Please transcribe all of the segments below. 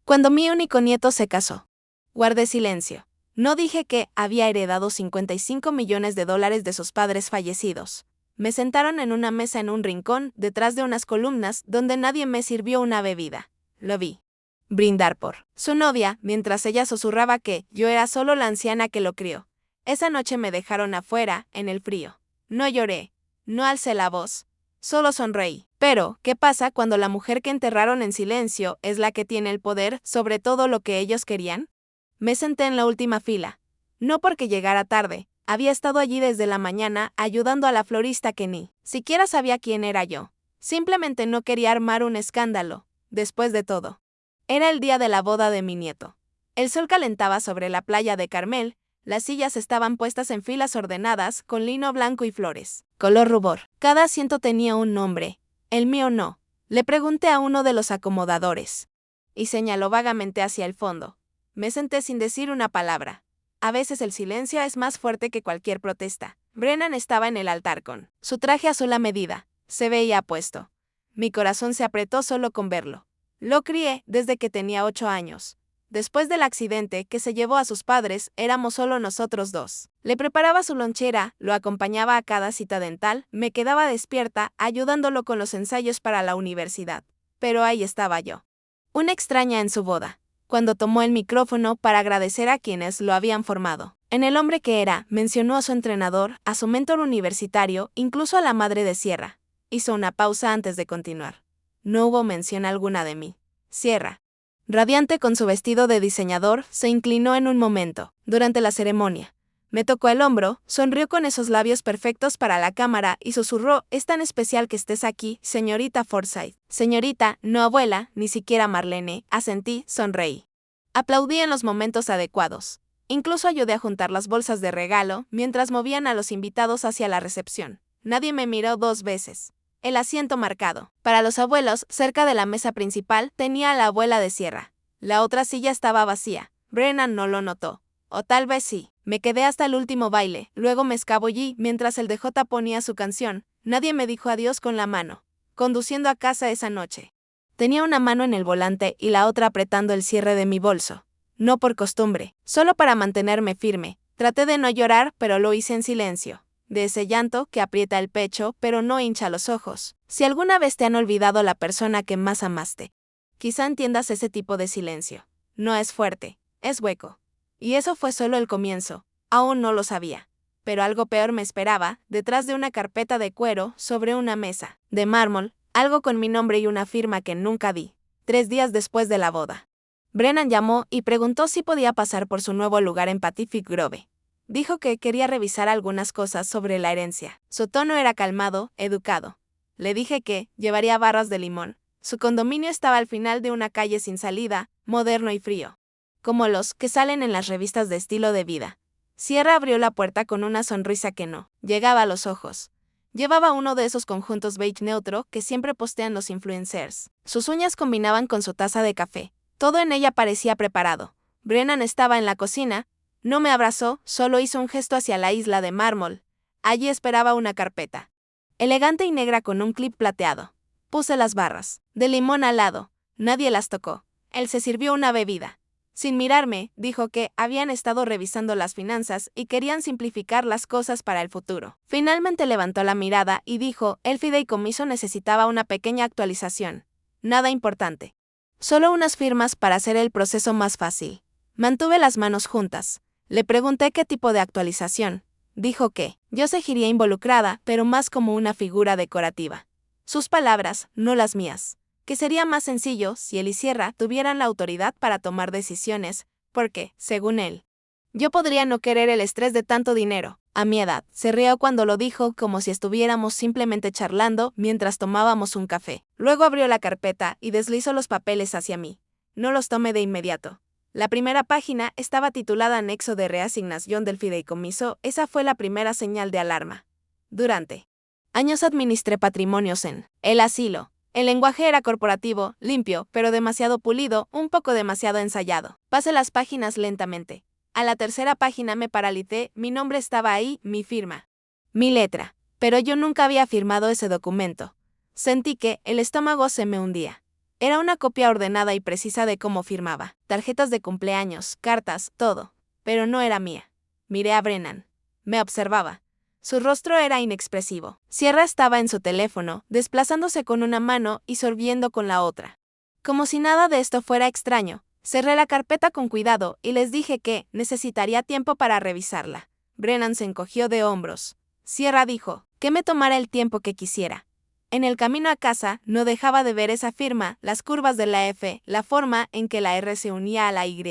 Cuando mi único nieto se casó. Guardé silencio. No dije que había heredado $55 millones de sus padres fallecidos. Me sentaron en una mesa en un rincón, detrás de unas columnas, donde nadie me sirvió una bebida. Lo vi brindar por su novia, mientras ella susurraba que yo era solo la anciana que lo crió. Esa noche me dejaron afuera, en el frío. No lloré, no alcé la voz, solo sonreí. Pero, ¿qué pasa cuando la mujer que enterraron en silencio es la que tiene el poder sobre todo lo que ellos querían? Me senté en la última fila. No porque llegara tarde, había estado allí desde la mañana ayudando a la florista que ni siquiera sabía quién era yo. Simplemente no quería armar un escándalo. Después de todo, era el día de la boda de mi nieto. El sol calentaba sobre la playa de Carmel, las sillas estaban puestas en filas ordenadas, con lino blanco y flores, color rubor. Cada asiento tenía un nombre, el mío no. Le pregunté a uno de los acomodadores, y señaló vagamente hacia el fondo. Me senté sin decir una palabra. A veces el silencio es más fuerte que cualquier protesta. Brennan estaba en el altar con su traje azul a medida. Se veía apuesto. Mi corazón se apretó solo con verlo. Lo crié desde que tenía 8 años. Después del accidente que se llevó a sus padres, éramos solo nosotros dos. Le preparaba su lonchera, lo acompañaba a cada cita dental, me quedaba despierta, ayudándolo con los ensayos para la universidad. Pero ahí estaba yo, una extraña en su boda, cuando tomó el micrófono para agradecer a quienes lo habían formado. En el hombre que era, mencionó a su entrenador, a su mentor universitario, incluso a la madre de Sierra. Hizo una pausa antes de continuar. No hubo mención alguna de mí. Sierra, radiante con su vestido de diseñador, se inclinó en un momento, durante la ceremonia. Me tocó el hombro, sonrió con esos labios perfectos para la cámara y susurró: es tan especial que estés aquí, señorita Forsyth. Señorita, no abuela, ni siquiera Marlene, asentí, sonreí. Aplaudí en los momentos adecuados. Incluso ayudé a juntar las bolsas de regalo, mientras movían a los invitados hacia la recepción. Nadie me miró 2 veces. El asiento marcado. Para los abuelos, cerca de la mesa principal, tenía a la abuela de Sierra. La otra silla estaba vacía. Brennan no lo notó. O tal vez sí. Me quedé hasta el último baile, luego me escabullí mientras el DJ ponía su canción. Nadie me dijo adiós con la mano. Conduciendo a casa esa noche. Tenía una mano en el volante y la otra apretando el cierre de mi bolso. No por costumbre, solo para mantenerme firme. Traté de no llorar, pero lo hice en silencio. De ese llanto que aprieta el pecho, pero no hincha los ojos. Si alguna vez te han olvidado la persona que más amaste, quizá entiendas ese tipo de silencio. No es fuerte, es hueco. Y eso fue solo el comienzo. Aún no lo sabía. Pero algo peor me esperaba, detrás de una carpeta de cuero, sobre una mesa de mármol, algo con mi nombre y una firma que nunca vi. 3 días después de la boda. Brennan llamó y preguntó si podía pasar por su nuevo lugar en Pacific Grove. Dijo que quería revisar algunas cosas sobre la herencia. Su tono era calmado, educado. Le dije que llevaría barras de limón. Su condominio estaba al final de una calle sin salida, moderno y frío, como los que salen en las revistas de estilo de vida. Sierra abrió la puerta con una sonrisa que no llegaba a los ojos. Llevaba uno de esos conjuntos beige neutro que siempre postean los influencers. Sus uñas combinaban con su taza de café. Todo en ella parecía preparado. Brennan estaba en la cocina. No me abrazó, solo hizo un gesto hacia la isla de mármol. Allí esperaba una carpeta, elegante y negra con un clip plateado. Puse las barras de limón al lado. Nadie las tocó. Él se sirvió una bebida. Sin mirarme, dijo que habían estado revisando las finanzas y querían simplificar las cosas para el futuro. Finalmente levantó la mirada y dijo: el fideicomiso necesitaba una pequeña actualización. Nada importante. Solo unas firmas para hacer el proceso más fácil. Mantuve las manos juntas. Le pregunté qué tipo de actualización. Dijo que yo seguiría involucrada, pero más como una figura decorativa. Sus palabras, no las mías. Que sería más sencillo si él y Sierra tuvieran la autoridad para tomar decisiones, porque, según él, yo podría no querer el estrés de tanto dinero. A mi edad, se rió cuando lo dijo, como si estuviéramos simplemente charlando mientras tomábamos un café. Luego abrió la carpeta y deslizó los papeles hacia mí. No los tomé de inmediato. La primera página estaba titulada Anexo de reasignación del fideicomiso. Esa fue la primera señal de alarma. Durante años administré patrimonios en el asilo. El lenguaje era corporativo, limpio, pero demasiado pulido, un poco demasiado ensayado. Pasé las páginas lentamente. A la tercera página me paralicé, mi nombre estaba ahí, mi firma, mi letra. Pero yo nunca había firmado ese documento. Sentí que el estómago se me hundía. Era una copia ordenada y precisa de cómo firmaba. Tarjetas de cumpleaños, cartas, todo. Pero no era mía. Miré a Brennan. Me observaba. Su rostro era inexpresivo. Sierra estaba en su teléfono, desplazándose con una mano y sorbiendo con la otra. Como si nada de esto fuera extraño, cerré la carpeta con cuidado y les dije que necesitaría tiempo para revisarla. Brennan se encogió de hombros. Sierra dijo que me tomara el tiempo que quisiera. En el camino a casa no dejaba de ver esa firma, las curvas de la F, la forma en que la R se unía a la Y.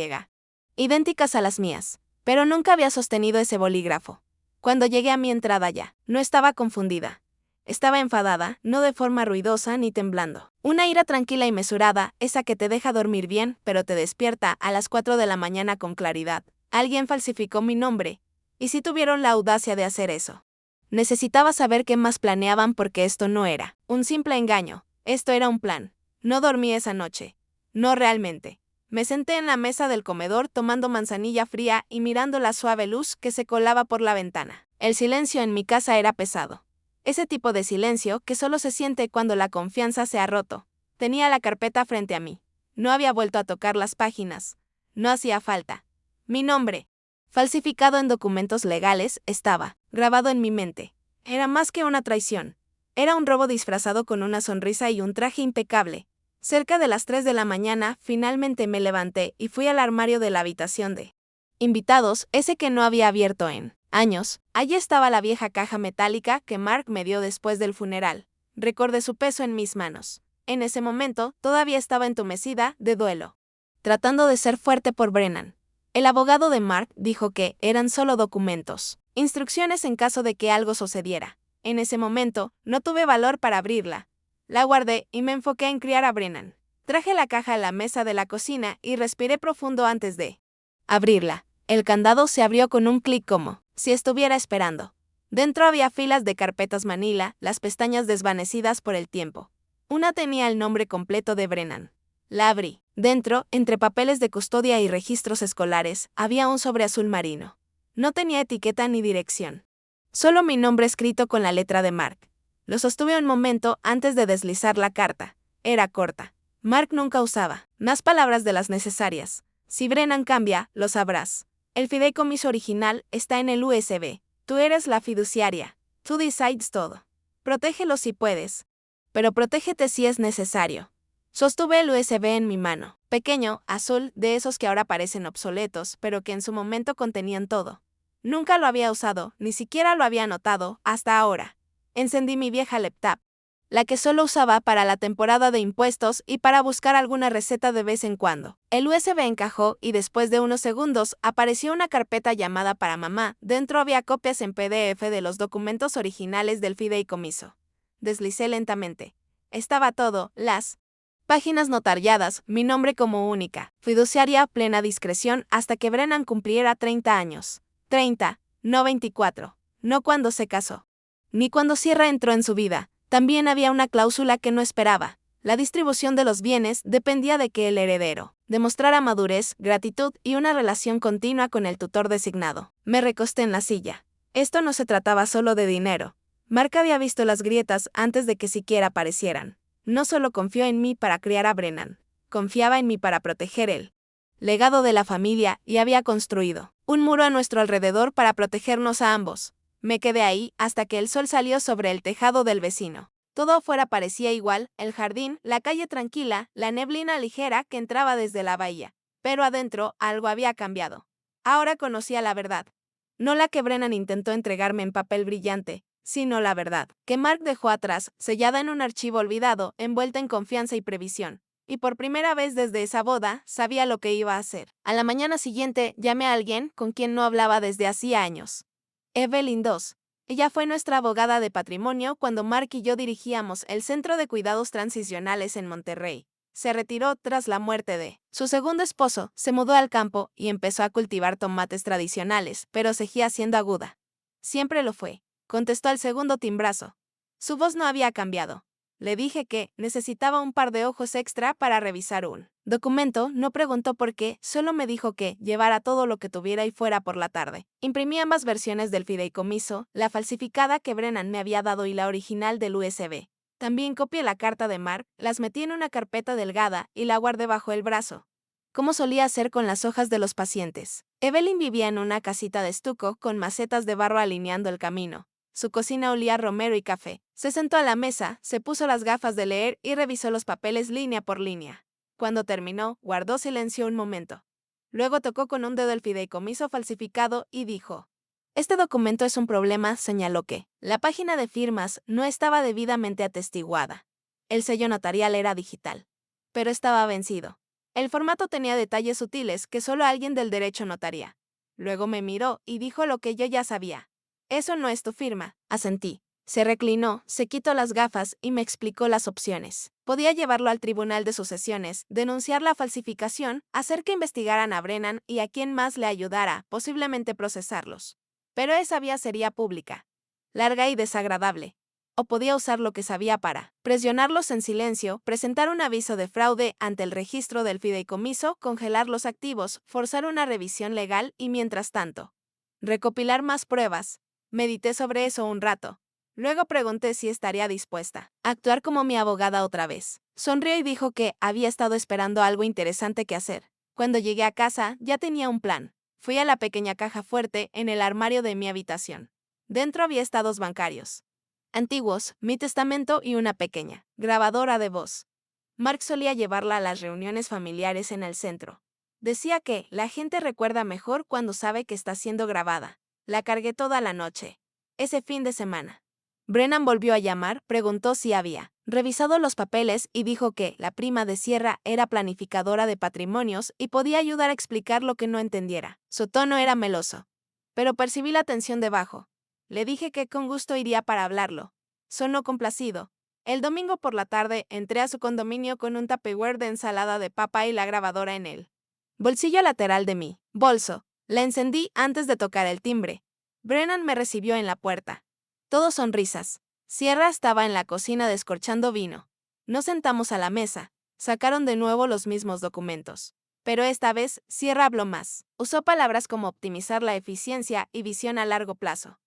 Idénticas a las mías, pero nunca había sostenido ese bolígrafo. Cuando llegué a mi entrada ya, no estaba confundida. Estaba enfadada, no de forma ruidosa ni temblando. Una ira tranquila y mesurada, esa que te deja dormir bien, pero te despierta a las 4 de la mañana con claridad. Alguien falsificó mi nombre. ¿Y si tuvieron la audacia de hacer eso? Necesitaba saber qué más planeaban porque esto no era un simple engaño. Esto era un plan. No dormí esa noche. No realmente. Me senté en la mesa del comedor tomando manzanilla fría y mirando la suave luz que se colaba por la ventana. El silencio en mi casa era pesado. Ese tipo de silencio que solo se siente cuando la confianza se ha roto. Tenía la carpeta frente a mí. No había vuelto a tocar las páginas. No hacía falta. Mi nombre, falsificado en documentos legales, estaba grabado en mi mente. Era más que una traición. Era un robo disfrazado con una sonrisa y un traje impecable. Cerca de las 3 de la mañana, finalmente me levanté y fui al armario de la habitación de invitados, ese que no había abierto en años. Allí estaba la vieja caja metálica que Mark me dio después del funeral. Recordé su peso en mis manos. En ese momento, todavía estaba entumecida de duelo, tratando de ser fuerte por Brennan. El abogado de Mark dijo que eran solo documentos, instrucciones en caso de que algo sucediera. En ese momento, no tuve valor para abrirla. La guardé y me enfoqué en criar a Brennan. Traje la caja a la mesa de la cocina y respiré profundo antes de abrirla. El candado se abrió con un clic como si estuviera esperando. Dentro había filas de carpetas manila, las pestañas desvanecidas por el tiempo. Una tenía el nombre completo de Brennan. La abrí. Dentro, entre papeles de custodia y registros escolares, había un sobre azul marino. No tenía etiqueta ni dirección. Solo mi nombre escrito con la letra de Mark. Lo sostuve un momento antes de deslizar la carta. Era corta. Mark nunca usaba más palabras de las necesarias. Si Brennan cambia, lo sabrás. El fideicomiso original está en el USB. Tú eres la fiduciaria. Tú decides todo. Protégelo si puedes. Pero protégete si es necesario. Sostuve el USB en mi mano. Pequeño, azul, de esos que ahora parecen obsoletos, pero que en su momento contenían todo. Nunca lo había usado, ni siquiera lo había notado, hasta ahora. Encendí mi vieja laptop, la que solo usaba para la temporada de impuestos y para buscar alguna receta de vez en cuando. El USB encajó y después de unos segundos apareció una carpeta llamada para mamá. Dentro había copias en PDF de los documentos originales del fideicomiso. Deslicé lentamente. Estaba todo, las páginas notariadas, mi nombre como única, fiduciaria, plena discreción hasta que Brennan cumpliera 30 años. 30, no 24, no cuando se casó, ni cuando Sierra entró en su vida. También había una cláusula que no esperaba. La distribución de los bienes dependía de que el heredero demostrara madurez, gratitud y una relación continua con el tutor designado. Me recosté en la silla. Esto no se trataba solo de dinero. Mark había visto las grietas antes de que siquiera aparecieran. No solo confió en mí para criar a Brennan, confiaba en mí para proteger el legado de la familia y había construido un muro a nuestro alrededor para protegernos a ambos. Me quedé ahí hasta que el sol salió sobre el tejado del vecino. Todo afuera parecía igual, el jardín, la calle tranquila, la neblina ligera que entraba desde la bahía. Pero adentro algo había cambiado. Ahora conocía la verdad. No la que Brennan intentó entregarme en papel brillante, sino la verdad, que Mark dejó atrás, sellada en un archivo olvidado, envuelta en confianza y previsión. Y por primera vez desde esa boda, sabía lo que iba a hacer. A la mañana siguiente, llamé a alguien con quien no hablaba desde hacía años. Evelyn II. Ella fue nuestra abogada de patrimonio cuando Mark y yo dirigíamos el Centro de Cuidados Transicionales en Monterrey. Se retiró tras la muerte de su segundo esposo, se mudó al campo y empezó a cultivar tomates tradicionales, pero seguía siendo aguda. Siempre lo fue, contestó al segundo timbrazo. Su voz no había cambiado. Le dije que necesitaba un par de ojos extra para revisar un documento. No preguntó por qué, solo me dijo que llevara todo lo que tuviera y fuera por la tarde. Imprimí ambas versiones del fideicomiso, la falsificada que Brennan me había dado y la original del USB. También copié la carta de Mark, las metí en una carpeta delgada y la guardé bajo el brazo, como solía hacer con las hojas de los pacientes. Evelyn vivía en una casita de estuco con macetas de barro alineando el camino. Su cocina olía a romero y café. Se sentó a la mesa, se puso las gafas de leer y revisó los papeles línea por línea. Cuando terminó, guardó silencio un momento. Luego tocó con un dedo el fideicomiso falsificado y dijo: "Este documento es un problema", señaló que la página de firmas no estaba debidamente atestiguada. El sello notarial era digital, pero estaba vencido. El formato tenía detalles sutiles que solo alguien del derecho notaría. Luego me miró y dijo lo que yo ya sabía. "Eso no es tu firma", asentí. Se reclinó, se quitó las gafas y me explicó las opciones. Podía llevarlo al tribunal de sucesiones, denunciar la falsificación, hacer que investigaran a Brennan y a quien más le ayudara, posiblemente procesarlos. Pero esa vía sería pública, larga y desagradable. O podía usar lo que sabía para presionarlos en silencio, presentar un aviso de fraude ante el registro del fideicomiso, congelar los activos, forzar una revisión legal y, mientras tanto, recopilar más pruebas. Medité sobre eso un rato. Luego pregunté si estaría dispuesta a actuar como mi abogada otra vez. Sonrió y dijo que había estado esperando algo interesante que hacer. Cuando llegué a casa, ya tenía un plan. Fui a la pequeña caja fuerte en el armario de mi habitación. Dentro había estados bancarios antiguos, mi testamento y una pequeña grabadora de voz. Mark solía llevarla a las reuniones familiares en el centro. Decía que la gente recuerda mejor cuando sabe que está siendo grabada. La cargué toda la noche. Ese fin de semana. Brennan volvió a llamar, preguntó si había revisado los papeles y dijo que la prima de Sierra era planificadora de patrimonios y podía ayudar a explicar lo que no entendiera. Su tono era meloso, pero percibí la tensión debajo. Le dije que con gusto iría para hablarlo. Sonó complacido. El domingo por la tarde entré a su condominio con un tupperware de ensalada de papa y la grabadora en él. Bolsillo lateral de mi bolso. La encendí antes de tocar el timbre. Brennan me recibió en la puerta. Todos sonrisas. Sierra estaba en la cocina descorchando vino. Nos sentamos a la mesa. Sacaron de nuevo los mismos documentos. Pero esta vez, Sierra habló más. Usó palabras como optimizar la eficiencia y visión a largo plazo.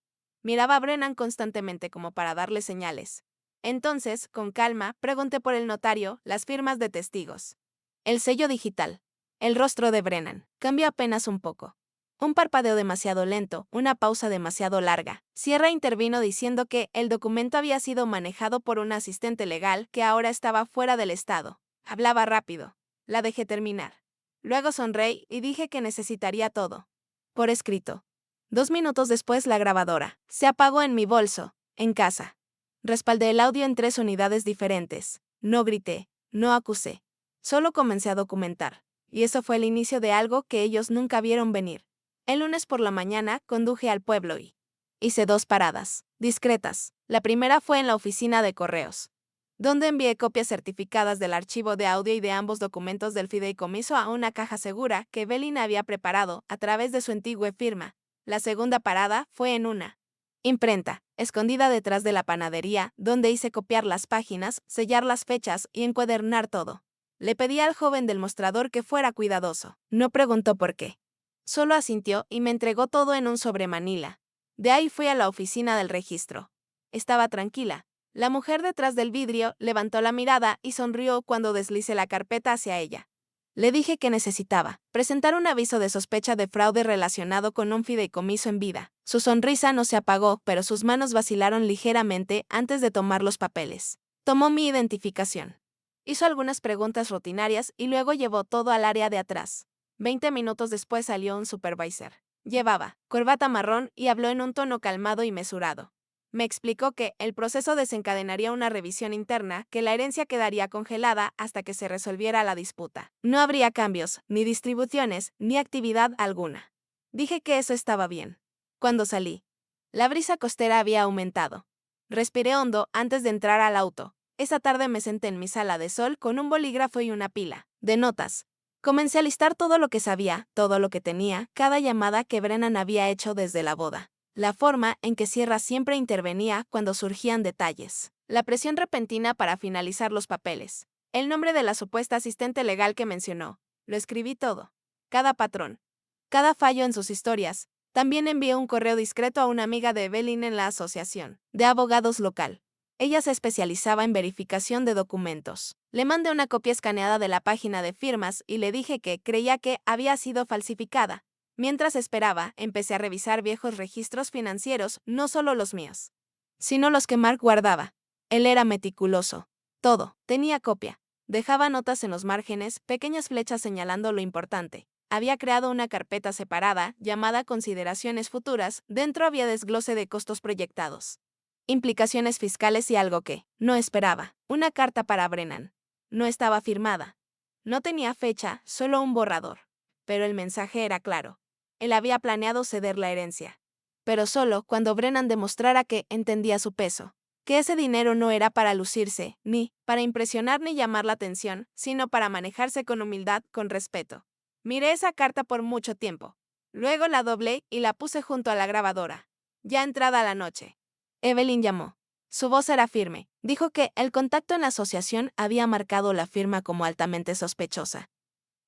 Miraba a Brennan constantemente como para darle señales. Entonces, con calma, pregunté por el notario, las firmas de testigos. El sello digital. El rostro de Brennan cambió apenas un poco. Un parpadeo demasiado lento, una pausa demasiado larga. Sierra intervino diciendo que el documento había sido manejado por un asistente legal que ahora estaba fuera del estado. Hablaba rápido. La dejé terminar. Luego sonreí y dije que necesitaría todo. Por escrito. 2 minutos después la grabadora se apagó en mi bolso, en casa. Respaldé el audio en 3 unidades diferentes. No grité, no acusé. Solo comencé a documentar. Y eso fue el inicio de algo que ellos nunca vieron venir. El lunes por la mañana conduje al pueblo y hice 2 paradas, discretas. La primera fue en la oficina de correos, donde envié copias certificadas del archivo de audio y de ambos documentos del fideicomiso a una caja segura que Evelyn había preparado a través de su antigua firma. La segunda parada fue en una imprenta, escondida detrás de la panadería, donde hice copiar las páginas, sellar las fechas y encuadernar todo. Le pedí al joven del mostrador que fuera cuidadoso. No preguntó por qué. Solo asintió y me entregó todo en un sobremanila. De ahí fui a la oficina del registro. Estaba tranquila. La mujer detrás del vidrio levantó la mirada y sonrió cuando deslicé la carpeta hacia ella. Le dije que necesitaba presentar un aviso de sospecha de fraude relacionado con un fideicomiso en vida. Su sonrisa no se apagó, pero sus manos vacilaron ligeramente antes de tomar los papeles. Tomó mi identificación. Hizo algunas preguntas rutinarias y luego llevó todo al área de atrás. 20 minutos después salió un supervisor. Llevaba corbata marrón y habló en un tono calmado y mesurado. Me explicó que el proceso desencadenaría una revisión interna, que la herencia quedaría congelada hasta que se resolviera la disputa. No habría cambios, ni distribuciones, ni actividad alguna. Dije que eso estaba bien. Cuando salí, la brisa costera había aumentado. Respiré hondo antes de entrar al auto. Esa tarde me senté en mi sala de sol con un bolígrafo y una pila de notas. Comencé a listar todo lo que sabía, todo lo que tenía, cada llamada que Brennan había hecho desde la boda. La forma en que Sierra siempre intervenía cuando surgían detalles. La presión repentina para finalizar los papeles. El nombre de la supuesta asistente legal que mencionó. Lo escribí todo. Cada patrón. Cada fallo en sus historias. También envié un correo discreto a una amiga de Evelyn en la asociación de abogados local. Ella se especializaba en verificación de documentos. Le mandé una copia escaneada de la página de firmas y le dije que creía que había sido falsificada. Mientras esperaba, empecé a revisar viejos registros financieros, no solo los míos, sino los que Mark guardaba. Él era meticuloso. Todo, tenía copia. Dejaba notas en los márgenes, pequeñas flechas señalando lo importante. Había creado una carpeta separada, llamada Consideraciones Futuras, dentro había desglose de costos proyectados, implicaciones fiscales y algo que no esperaba, una carta para Brennan. No estaba firmada. No tenía fecha, solo un borrador. Pero el mensaje era claro. Él había planeado ceder la herencia. Pero solo cuando Brennan demostrara que entendía su peso, que ese dinero no era para lucirse, ni para impresionar ni llamar la atención, sino para manejarse con humildad, con respeto. Miré esa carta por mucho tiempo. Luego la doblé y la puse junto a la grabadora. Ya entrada la noche, Evelyn llamó. Su voz era firme. Dijo que el contacto en la asociación había marcado la firma como altamente sospechosa.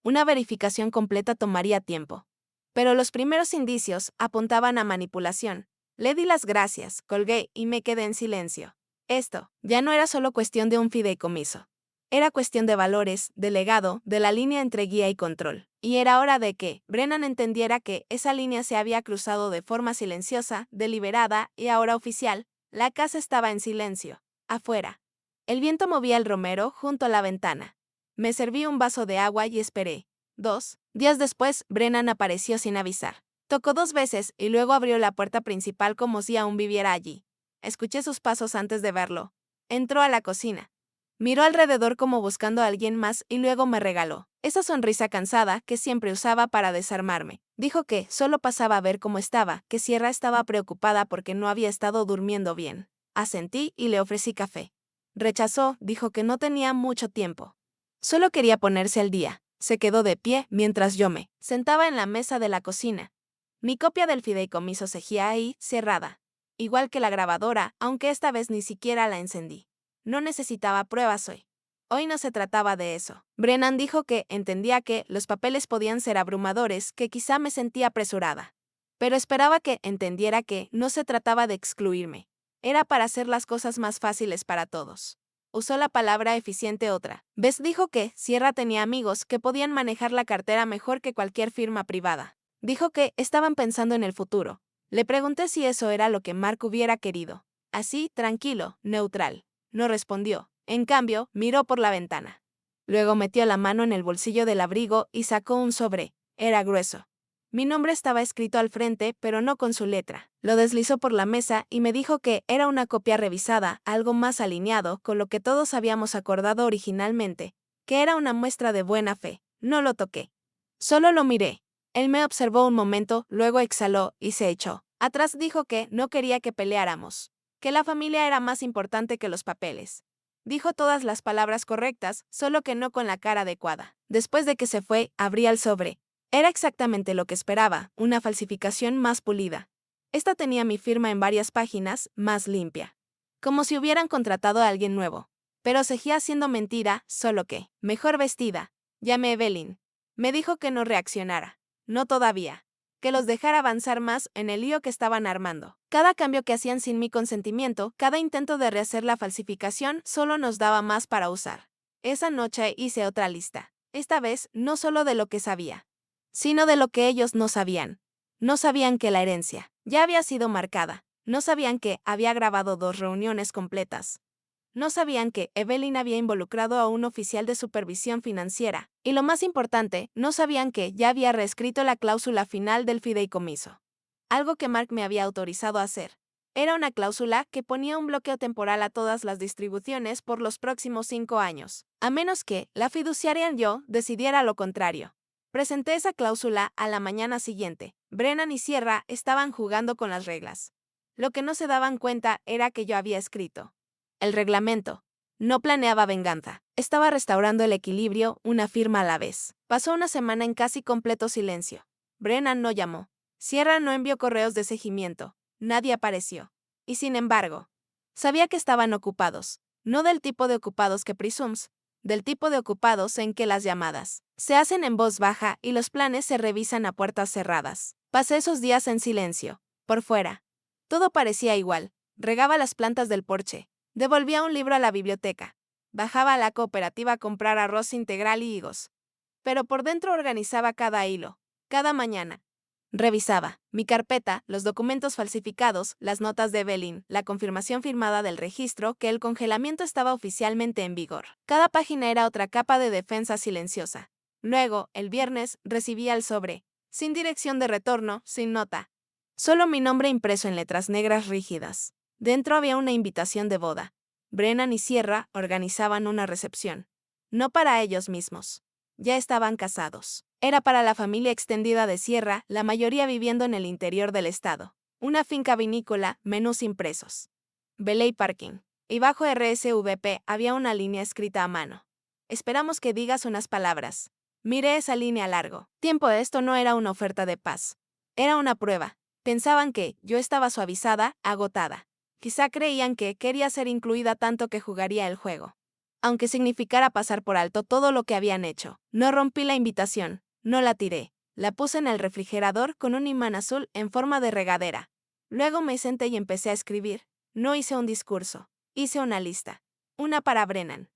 Una verificación completa tomaría tiempo. Pero los primeros indicios apuntaban a manipulación. Le di las gracias, colgué y me quedé en silencio. Esto ya no era solo cuestión de un fideicomiso. Era cuestión de valores, de legado, de la línea entre guía y control. Y era hora de que Brennan entendiera que esa línea se había cruzado de forma silenciosa, deliberada y ahora oficial. La casa estaba en silencio. Afuera. El viento movía el romero junto a la ventana. Me serví un vaso de agua y esperé. 2 días después, Brennan apareció sin avisar. Tocó 2 veces y luego abrió la puerta principal como si aún viviera allí. Escuché sus pasos antes de verlo. Entró a la cocina. Miró alrededor como buscando a alguien más y luego me regaló esa sonrisa cansada que siempre usaba para desarmarme. Dijo que solo pasaba a ver cómo estaba, que Sierra estaba preocupada porque no había estado durmiendo bien. Asentí y le ofrecí café. Rechazó, dijo que no tenía mucho tiempo. Solo quería ponerse al día. Se quedó de pie mientras yo me sentaba en la mesa de la cocina. Mi copia del fideicomiso seguía ahí, cerrada. Igual que la grabadora, aunque esta vez ni siquiera la encendí. No necesitaba pruebas hoy. Hoy no se trataba de eso. Brennan dijo que entendía que los papeles podían ser abrumadores, que quizá me sentía apresurada. Pero esperaba que entendiera que no se trataba de excluirme. Era para hacer las cosas más fáciles para todos. Usó la palabra eficiente otra vez. Dijo que Sierra tenía amigos que podían manejar la cartera mejor que cualquier firma privada. Dijo que estaban pensando en el futuro. Le pregunté si eso era lo que Mark hubiera querido. Así, tranquilo, neutral. No respondió. En cambio, miró por la ventana. Luego metió la mano en el bolsillo del abrigo y sacó un sobre. Era grueso. Mi nombre estaba escrito al frente, pero no con su letra. Lo deslizó por la mesa y me dijo que era una copia revisada, algo más alineado con lo que todos habíamos acordado originalmente, que era una muestra de buena fe. No lo toqué. Solo lo miré. Él me observó un momento, luego exhaló y se echó atrás. Dijo que no quería que peleáramos, que la familia era más importante que los papeles. Dijo todas las palabras correctas, solo que no con la cara adecuada. Después de que se fue, abrí el sobre. Era exactamente lo que esperaba, una falsificación más pulida. Esta tenía mi firma en varias páginas, más limpia. Como si hubieran contratado a alguien nuevo. Pero seguía siendo mentira, solo que, mejor vestida. Llamé a Evelyn. Me dijo que no reaccionara. No todavía. Que los dejara avanzar más en el lío que estaban armando. Cada cambio que hacían sin mi consentimiento, cada intento de rehacer la falsificación, solo nos daba más para usar. Esa noche hice otra lista. Esta vez, no solo de lo que sabía, sino de lo que ellos no sabían. No sabían que la herencia ya había sido marcada. No sabían que había grabado 2 reuniones completas. No sabían que Evelyn había involucrado a un oficial de supervisión financiera. Y lo más importante, no sabían que ya había reescrito la cláusula final del fideicomiso. Algo que Mark me había autorizado a hacer. Era una cláusula que ponía un bloqueo temporal a todas las distribuciones por los próximos 5 años, a menos que la fiduciaria y yo decidiera lo contrario. Presenté esa cláusula a la mañana siguiente. Brennan y Sierra estaban jugando con las reglas. Lo que no se daban cuenta era que yo había escrito el reglamento. No planeaba venganza. Estaba restaurando el equilibrio, una firma a la vez. Pasó una semana en casi completo silencio. Brennan no llamó. Sierra no envió correos de seguimiento. Nadie apareció. Y sin embargo, sabía que estaban ocupados. No del tipo de ocupados que presumes, del tipo de ocupados en que las llamadas se hacen en voz baja y los planes se revisan a puertas cerradas. Pasé esos días en silencio. Por fuera, todo parecía igual. Regaba las plantas del porche. Devolvía un libro a la biblioteca. Bajaba a la cooperativa a comprar arroz integral y higos. Pero por dentro organizaba cada hilo, cada mañana. Revisaba mi carpeta, los documentos falsificados, las notas de Evelyn, la confirmación firmada del registro que el congelamiento estaba oficialmente en vigor. Cada página era otra capa de defensa silenciosa. Luego, el viernes, recibía el sobre, sin dirección de retorno, sin nota. Solo mi nombre impreso en letras negras rígidas. Dentro había una invitación de boda. Brennan y Sierra organizaban una recepción. No para ellos mismos. Ya estaban casados. Era para la familia extendida de Sierra, la mayoría viviendo en el interior del estado. Una finca vinícola, menús impresos. Belay Parking. Y bajo RSVP había una línea escrita a mano. Esperamos que digas unas palabras. Miré esa línea largo. Tiempo, esto no era una oferta de paz. Era una prueba. Pensaban que yo estaba suavizada, agotada. Quizá creían que quería ser incluida tanto que jugaría el juego. Aunque significara pasar por alto todo lo que habían hecho. No rompí la invitación, no la tiré. La puse en el refrigerador con un imán azul en forma de regadera. Luego me senté y empecé a escribir. No hice un discurso. Hice una lista. Una para Brennan.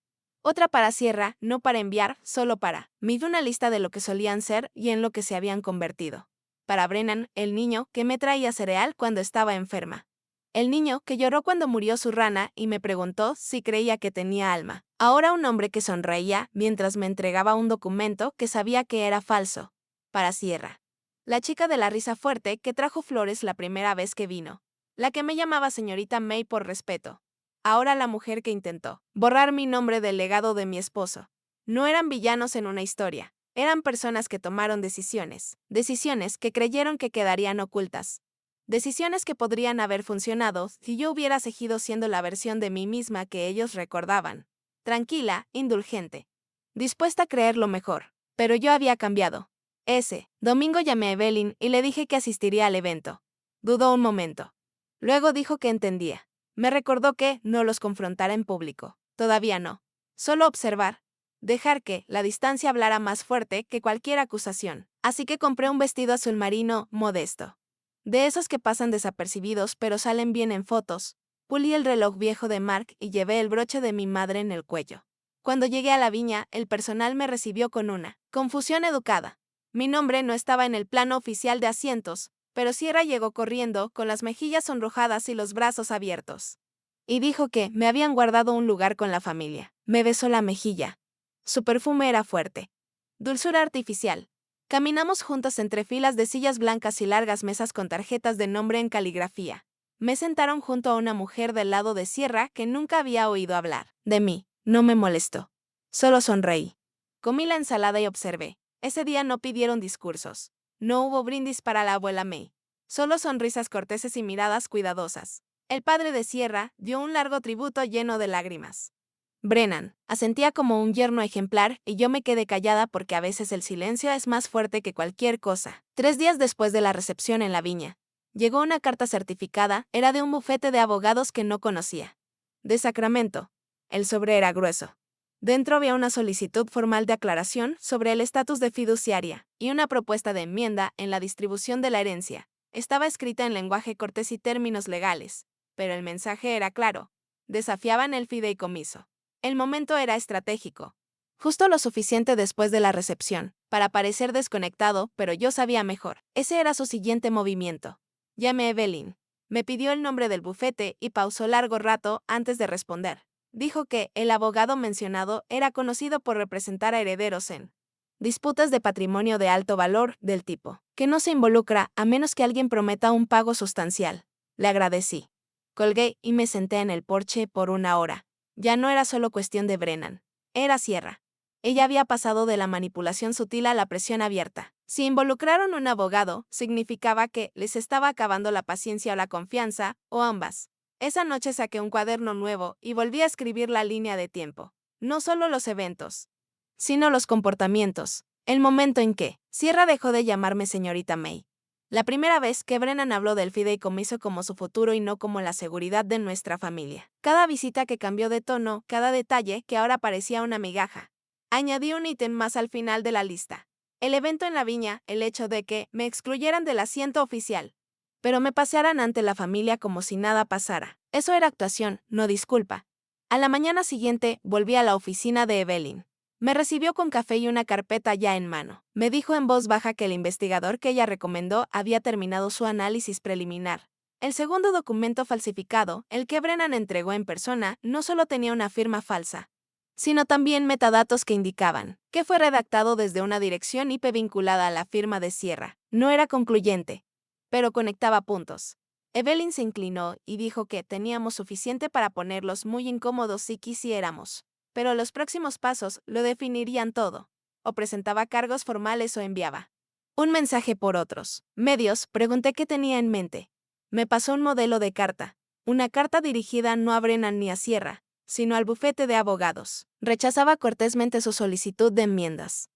Otra para Sierra, no para enviar, solo para. Midí una lista de lo que solían ser y en lo que se habían convertido. Para Brennan, el niño que me traía cereal cuando estaba enferma. El niño que lloró cuando murió su rana y me preguntó si creía que tenía alma. Ahora un hombre que sonreía mientras me entregaba un documento que sabía que era falso. Para Sierra. La chica de la risa fuerte que trajo flores la primera vez que vino. La que me llamaba señorita May por respeto. Ahora la mujer que intentó borrar mi nombre del legado de mi esposo. No eran villanos en una historia. Eran personas que tomaron decisiones. Decisiones que creyeron que quedarían ocultas. Decisiones que podrían haber funcionado si yo hubiera seguido siendo la versión de mí misma que ellos recordaban. Tranquila, indulgente. Dispuesta a creer lo mejor. Pero yo había cambiado. Ese domingo llamé a Evelyn y le dije que asistiría al evento. Dudó un momento. Luego dijo que entendía. Me recordó que no los confrontara en público. Todavía no. Solo observar. Dejar que la distancia hablara más fuerte que cualquier acusación. Así que compré un vestido azul marino, modesto. De esos que pasan desapercibidos pero salen bien en fotos. Pulí el reloj viejo de Mark y llevé el broche de mi madre en el cuello. Cuando llegué a la viña, el personal me recibió con una confusión educada. Mi nombre no estaba en el plano oficial de asientos, pero Sierra llegó corriendo, con las mejillas sonrojadas y los brazos abiertos. Y dijo que me habían guardado un lugar con la familia. Me besó la mejilla. Su perfume era fuerte. Dulzura artificial. Caminamos juntas entre filas de sillas blancas y largas mesas con tarjetas de nombre en caligrafía. Me sentaron junto a una mujer del lado de Sierra que nunca había oído hablar de mí. No me molestó. Solo sonreí. Comí la ensalada y observé. Ese día no pidieron discursos. No hubo brindis para la abuela May. Solo sonrisas corteses y miradas cuidadosas. El padre de Sierra dio un largo tributo lleno de lágrimas. Brennan asentía como un yerno ejemplar y yo me quedé callada porque a veces el silencio es más fuerte que cualquier cosa. 3 días después de la recepción en la viña, llegó una carta certificada, era de un bufete de abogados que no conocía. De Sacramento. El sobre era grueso. Dentro había una solicitud formal de aclaración sobre el estatus de fiduciaria y una propuesta de enmienda en la distribución de la herencia. Estaba escrita en lenguaje cortés y términos legales, pero el mensaje era claro. Desafiaban el fideicomiso. El momento era estratégico. Justo lo suficiente después de la recepción, para parecer desconectado, pero yo sabía mejor. Ese era su siguiente movimiento. Llamé a Evelyn. Me pidió el nombre del bufete y pausó largo rato antes de responder. Dijo que el abogado mencionado era conocido por representar a herederos en disputas de patrimonio de alto valor del tipo, que no se involucra a menos que alguien prometa un pago sustancial. Le agradecí. Colgué y me senté en el porche por 1 hora. Ya no era solo cuestión de Brennan. Era Sierra. Ella había pasado de la manipulación sutil a la presión abierta. Si involucraron un abogado, significaba que les estaba acabando la paciencia o la confianza, o ambas. Esa noche saqué un cuaderno nuevo y volví a escribir la línea de tiempo. No solo los eventos, sino los comportamientos. El momento en que Sierra dejó de llamarme señorita May. La primera vez que Brennan habló del fideicomiso como su futuro y no como la seguridad de nuestra familia. Cada visita que cambió de tono, cada detalle que ahora parecía una migaja. Añadí un ítem más al final de la lista. El evento en la viña, el hecho de que me excluyeran del asiento oficial, pero me pasearan ante la familia como si nada pasara. Eso era actuación, no disculpa. A la mañana siguiente, volví a la oficina de Evelyn. Me recibió con café y una carpeta ya en mano. Me dijo en voz baja que el investigador que ella recomendó había terminado su análisis preliminar. El segundo documento falsificado, el que Brennan entregó en persona, no solo tenía una firma falsa, sino también metadatos que indicaban que fue redactado desde una dirección IP vinculada a la firma de Sierra. No era concluyente, pero conectaba puntos. Evelyn se inclinó y dijo que teníamos suficiente para ponerlos muy incómodos si quisiéramos, pero los próximos pasos lo definirían todo. O presentaba cargos formales o enviaba un mensaje por otros medios. Pregunté qué tenía en mente. Me pasó un modelo de carta, una carta dirigida no a Brennan ni a Sierra, sino al bufete de abogados. Rechazaba cortésmente su solicitud de enmiendas.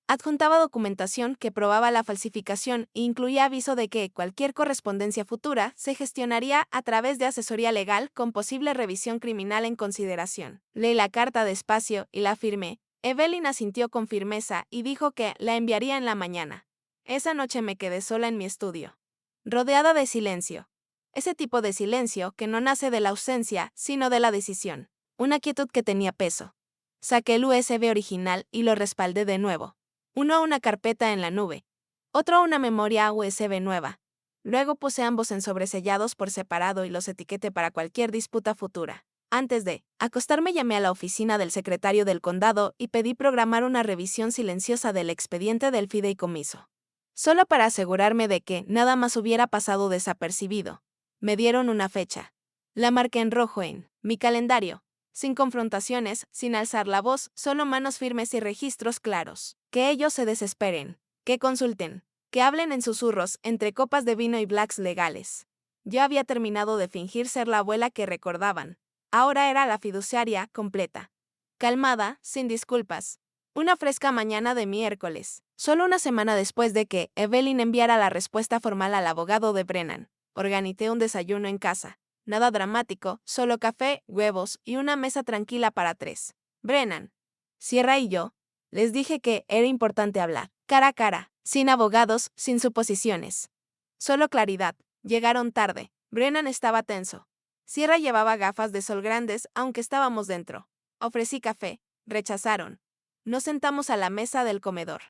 Adjuntaba documentación que probaba la falsificación e incluía aviso de que cualquier correspondencia futura se gestionaría a través de asesoría legal con posible revisión criminal en consideración. Leí la carta despacio y la firmé. Evelyn asintió con firmeza y dijo que la enviaría en la mañana. Esa noche me quedé sola en mi estudio, rodeada de silencio. Ese tipo de silencio que no nace de la ausencia, sino de la decisión. Una quietud que tenía peso. Saqué el USB original y lo respaldé de nuevo. Uno a una carpeta en la nube, otro a una memoria USB nueva. Luego puse ambos en sobresellados por separado y los etiqueté para cualquier disputa futura. Antes de acostarme llamé a la oficina del secretario del condado y pedí programar una revisión silenciosa del expediente del fideicomiso. Solo para asegurarme de que nada más hubiera pasado desapercibido. Me dieron una fecha. La marqué en rojo en mi calendario. Sin confrontaciones, sin alzar la voz, solo manos firmes y registros claros. Que ellos se desesperen, que consulten, que hablen en susurros entre copas de vino y blacks legales. Yo había terminado de fingir ser la abuela que recordaban. Ahora era la fiduciaria completa. Calmada, sin disculpas. Una fresca mañana de miércoles, solo una semana después de que Evelyn enviara la respuesta formal al abogado de Brennan. Organicé un desayuno en casa. Nada dramático, solo café, huevos y una mesa tranquila para tres. Brennan, Sierra y yo. Les dije que era importante hablar, cara a cara, sin abogados, sin suposiciones. Solo claridad. Llegaron tarde. Brennan estaba tenso. Sierra llevaba gafas de sol grandes, aunque estábamos dentro. Ofrecí café. Rechazaron. Nos sentamos a la mesa del comedor.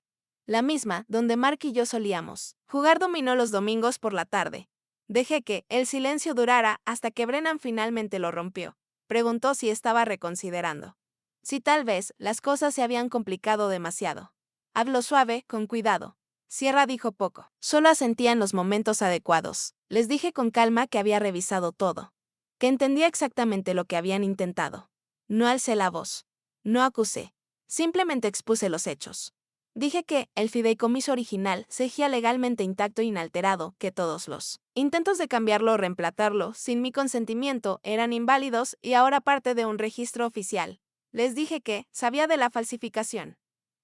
La misma donde Mark y yo solíamos jugar dominó los domingos por la tarde. Dejé que el silencio durara hasta que Brennan finalmente lo rompió. Preguntó si estaba reconsiderando. Si tal vez las cosas se habían complicado demasiado. Habló suave, con cuidado. Sierra dijo poco. Solo asentía en los momentos adecuados. Les dije con calma que había revisado todo. Que entendía exactamente lo que habían intentado. No alcé la voz. No acusé. Simplemente expuse los hechos. Dije que el fideicomiso original seguía legalmente intacto e inalterado, que todos los intentos de cambiarlo o reemplazarlo sin mi consentimiento eran inválidos y ahora parte de un registro oficial. Les dije que sabía de la falsificación.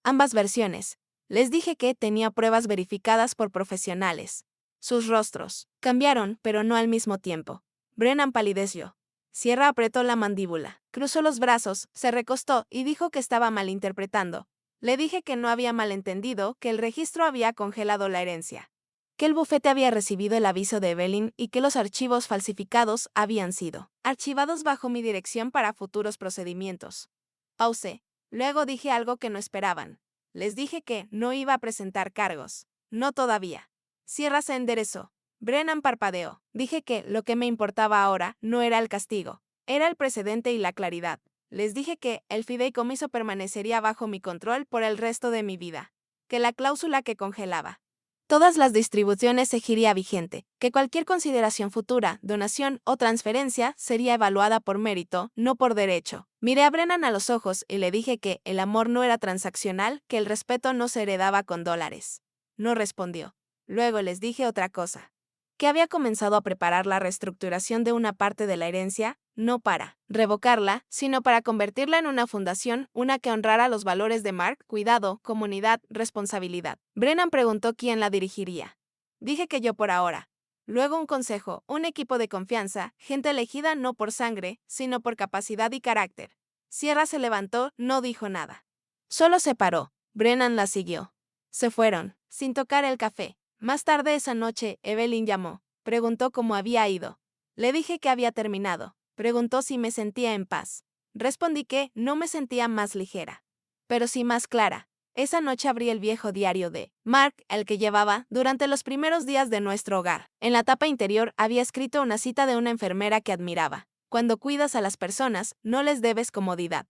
Ambas versiones. Les dije que tenía pruebas verificadas por profesionales. Sus rostros cambiaron, pero no al mismo tiempo. Brennan palideció. Sierra apretó la mandíbula, cruzó los brazos, se recostó y dijo que estaba malinterpretando. Le dije que no había malentendido, que el registro había congelado la herencia, que el bufete había recibido el aviso de Evelyn y que los archivos falsificados habían sido archivados bajo mi dirección para futuros procedimientos. Pausé. Luego dije algo que no esperaban. Les dije que no iba a presentar cargos. No todavía. Sierra se enderezó. Brennan parpadeó. Dije que lo que me importaba ahora no era el castigo, era el precedente y la claridad. Les dije que el fideicomiso permanecería bajo mi control por el resto de mi vida, que la cláusula que congelaba todas las distribuciones seguiría vigente, que cualquier consideración futura, donación o transferencia sería evaluada por mérito, no por derecho. Miré a Brennan a los ojos y le dije que el amor no era transaccional, que el respeto no se heredaba con dólares. No respondió. Luego les dije otra cosa. Que había comenzado a preparar la reestructuración de una parte de la herencia, no para revocarla, sino para convertirla en una fundación, una que honrara los valores de Mark, cuidado, comunidad, responsabilidad. Brennan preguntó quién la dirigiría. Dije que yo por ahora. Luego un consejo, un equipo de confianza, gente elegida no por sangre, sino por capacidad y carácter. Sierra se levantó, no dijo nada. Solo se paró. Brennan la siguió. Se fueron, sin tocar el café. Más tarde esa noche, Evelyn llamó. Preguntó cómo había ido. Le dije que había terminado. Preguntó si me sentía en paz. Respondí que no me sentía más ligera, pero sí más clara. Esa noche abrí el viejo diario de Mark, el que llevaba durante los primeros días de nuestro hogar. En la tapa interior había escrito una cita de una enfermera que admiraba. Cuando cuidas a las personas, no les debes comodidad.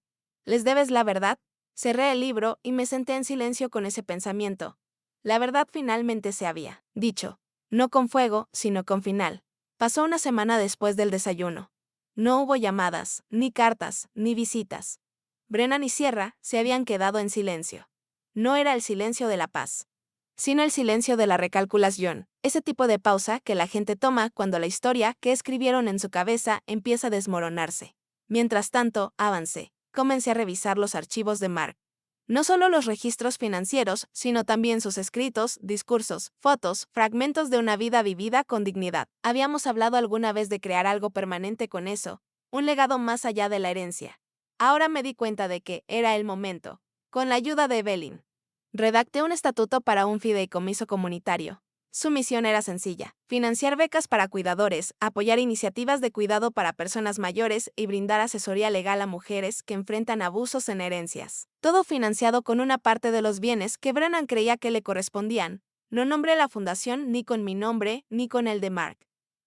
¿Les debes la verdad? Cerré el libro y me senté en silencio con ese pensamiento. La verdad finalmente se había dicho. No con fuego, sino con final. Pasó una semana después del desayuno. No hubo llamadas, ni cartas, ni visitas. Brennan y Sierra se habían quedado en silencio. No era el silencio de la paz, sino el silencio de la recalculación, ese tipo de pausa que la gente toma cuando la historia que escribieron en su cabeza empieza a desmoronarse. Mientras tanto, avancé. Comencé a revisar los archivos de Mark. No solo los registros financieros, sino también sus escritos, discursos, fotos, fragmentos de una vida vivida con dignidad. Habíamos hablado alguna vez de crear algo permanente con eso, un legado más allá de la herencia. Ahora me di cuenta de que era el momento. Con la ayuda de Evelyn, redacté un estatuto para un fideicomiso comunitario. Su misión era sencilla: financiar becas para cuidadores, apoyar iniciativas de cuidado para personas mayores y brindar asesoría legal a mujeres que enfrentan abusos en herencias. Todo financiado con una parte de los bienes que Brennan creía que le correspondían. No nombré la fundación ni con mi nombre ni con el de Mark.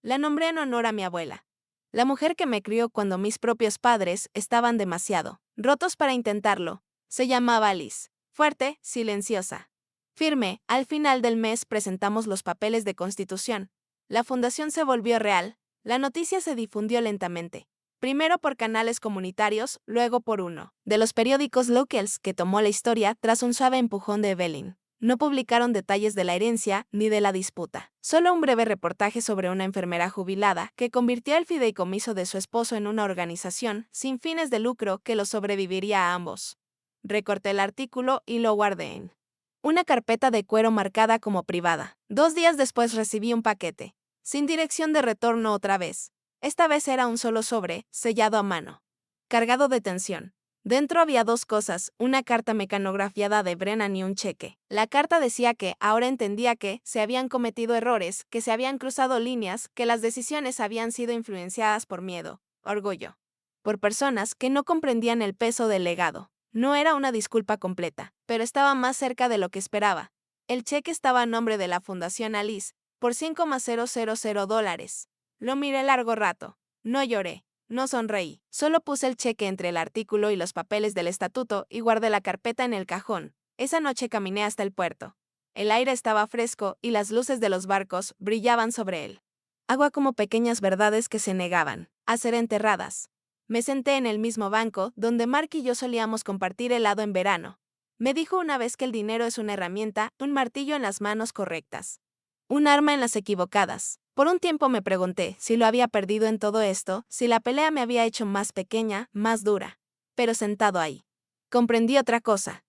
La nombré en honor a mi abuela, la mujer que me crió cuando mis propios padres estaban demasiado rotos para intentarlo. Se llamaba Alice. Fuerte, silenciosa, firme. Al final del mes presentamos los papeles de constitución. La fundación se volvió real. La noticia se difundió lentamente. Primero por canales comunitarios, luego por uno de los periódicos locals que tomó la historia tras un suave empujón de Evelyn. No publicaron detalles de la herencia ni de la disputa. Solo un breve reportaje sobre una enfermera jubilada que convirtió el fideicomiso de su esposo en una organización sin fines de lucro que los sobreviviría a ambos. Recorté el artículo y lo guardé en una carpeta de cuero marcada como privada. 2 días después recibí un paquete, sin dirección de retorno otra vez. Esta vez era un solo sobre, sellado a mano, cargado de tensión. Dentro había 2 cosas, una carta mecanografiada de Brennan y un cheque. La carta decía que ahora entendía que se habían cometido errores, que se habían cruzado líneas, que las decisiones habían sido influenciadas por miedo, orgullo, por personas que no comprendían el peso del legado. No era una disculpa completa, pero estaba más cerca de lo que esperaba. El cheque estaba a nombre de la Fundación Alice, por $5,000. Lo miré largo rato. No lloré, no sonreí. Solo puse el cheque entre el artículo y los papeles del estatuto y guardé la carpeta en el cajón. Esa noche caminé hasta el puerto. El aire estaba fresco y las luces de los barcos brillaban sobre él. Agua como pequeñas verdades que se negaban a ser enterradas. Me senté en el mismo banco donde Mark y yo solíamos compartir helado en verano. Me dijo una vez que el dinero es una herramienta, un martillo en las manos correctas, un arma en las equivocadas. Por un tiempo me pregunté si lo había perdido en todo esto, si la pelea me había hecho más pequeña, más dura. Pero sentado ahí, comprendí otra cosa.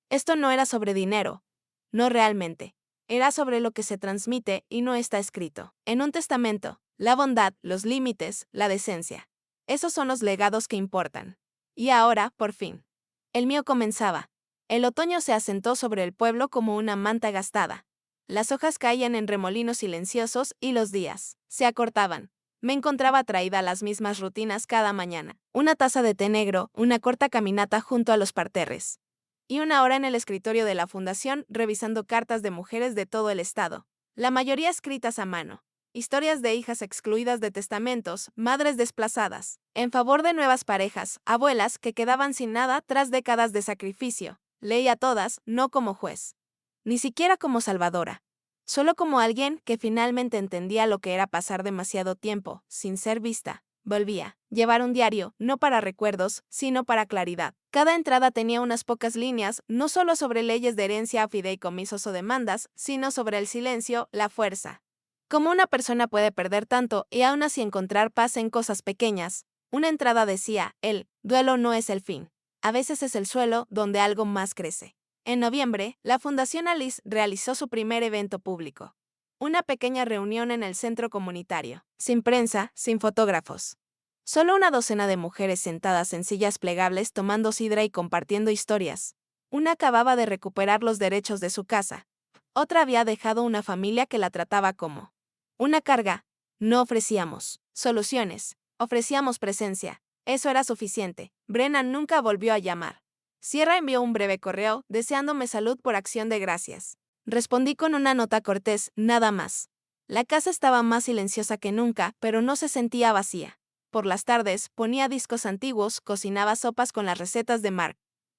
Esto no era sobre dinero. No realmente. Era sobre lo que se transmite y no está escrito. En un testamento, la bondad, los límites, la decencia. Esos son los legados que importan. Y ahora, por fin, el mío comenzaba. El otoño se asentó sobre el pueblo como una manta gastada. Las hojas caían en remolinos silenciosos y los días se acortaban. Me encontraba atraída a las mismas rutinas cada mañana. Una taza de té negro, una corta caminata junto a los parterres. Y una hora en el escritorio de la fundación revisando cartas de mujeres de todo el estado. La mayoría escritas a mano. Historias de hijas excluidas de testamentos, madres desplazadas, en favor de nuevas parejas, abuelas que quedaban sin nada tras décadas de sacrificio. Leía todas, no como juez, ni siquiera como salvadora, solo como alguien que finalmente entendía lo que era pasar demasiado tiempo, sin ser vista. Volvía. Llevar un diario, no para recuerdos, sino para claridad. Cada entrada tenía unas pocas líneas, no solo sobre leyes de herencia, fideicomisos o demandas, sino sobre el silencio, la fuerza. Cómo una persona puede perder tanto y aún así encontrar paz en cosas pequeñas. Una entrada decía: el duelo no es el fin. A veces es el suelo donde algo más crece. En noviembre, la Fundación Alice realizó su primer evento público. Una pequeña reunión en el centro comunitario. Sin prensa, sin fotógrafos. Solo una docena de mujeres sentadas en sillas plegables tomando sidra y compartiendo historias. Una acababa de recuperar los derechos de su casa. Otra había dejado una familia que la trataba como una carga. No ofrecíamos soluciones, Ofrecíamos presencia. Eso era suficiente. Brennan nunca volvió a llamar. Sierra envió un breve correo, deseándome salud por acción de gracias. Respondí con una nota cortés, nada más. La casa estaba más silenciosa que nunca, pero no se sentía vacía. Por las tardes, ponía discos antiguos, cocinaba sopas con las recetas de Mark.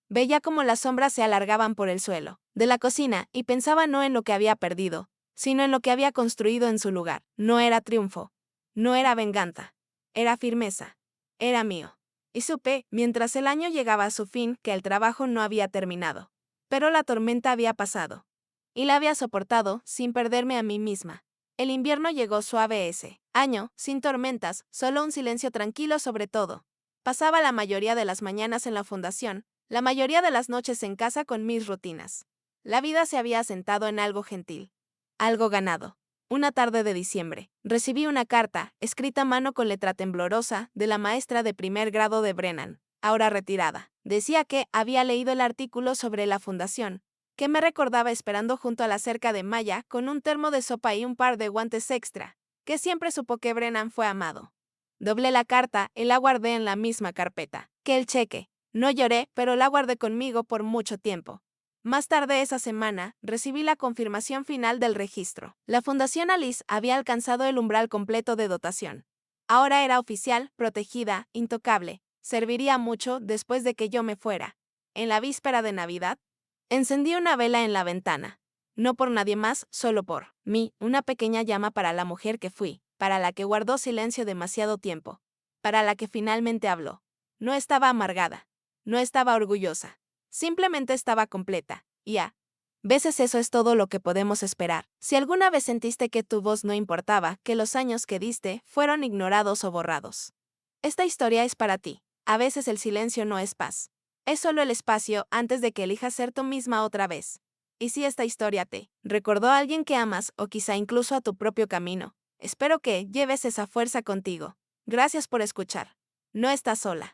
Veía cómo las sombras se alargaban por el suelo de la cocina y pensaba no en lo que había perdido, sino en lo que había construido en su lugar. No era triunfo. No era venganza. Era firmeza. Era mío. Y supe, mientras el año llegaba a su fin, que el trabajo no había terminado. Pero la tormenta había pasado. Y la había soportado, sin perderme a mí misma. El invierno llegó suave ese año, sin tormentas, solo un silencio tranquilo sobre todo. Pasaba la mayoría de las mañanas en la fundación, la mayoría de las noches en casa con mis rutinas. La vida se había asentado en algo gentil. Algo ganado. Una tarde de diciembre, recibí una carta, escrita a mano con letra temblorosa, de la maestra de primer grado de Brennan, ahora retirada. Decía que había leído el artículo sobre la fundación, que me recordaba esperando junto a la cerca de malla con un termo de sopa y un par de guantes extra, que siempre supo que Brennan fue amado. Doblé la carta y la guardé en la misma carpeta que el cheque. No lloré, pero la guardé conmigo por mucho tiempo. Más tarde esa semana, recibí la confirmación final del registro. La Fundación Alice había alcanzado el umbral completo de dotación. Ahora era oficial, protegida, intocable. Serviría mucho después de que yo me fuera. En la víspera de Navidad, encendí una vela en la ventana. No por nadie más, solo por mí, una pequeña llama para la mujer que fui, para la que guardó silencio demasiado tiempo, para la que finalmente habló. No estaba amargada. No estaba orgullosa. Simplemente estaba completa. Y a veces eso es todo lo que podemos esperar. Si alguna vez sentiste que tu voz no importaba, que los años que diste fueron ignorados o borrados. Esta historia es para ti. A veces el silencio no es paz. Es solo el espacio antes de que elijas ser tú misma otra vez. Y si esta historia te recordó a alguien que amas o quizá incluso a tu propio camino, espero que lleves esa fuerza contigo. Gracias por escuchar. No estás sola.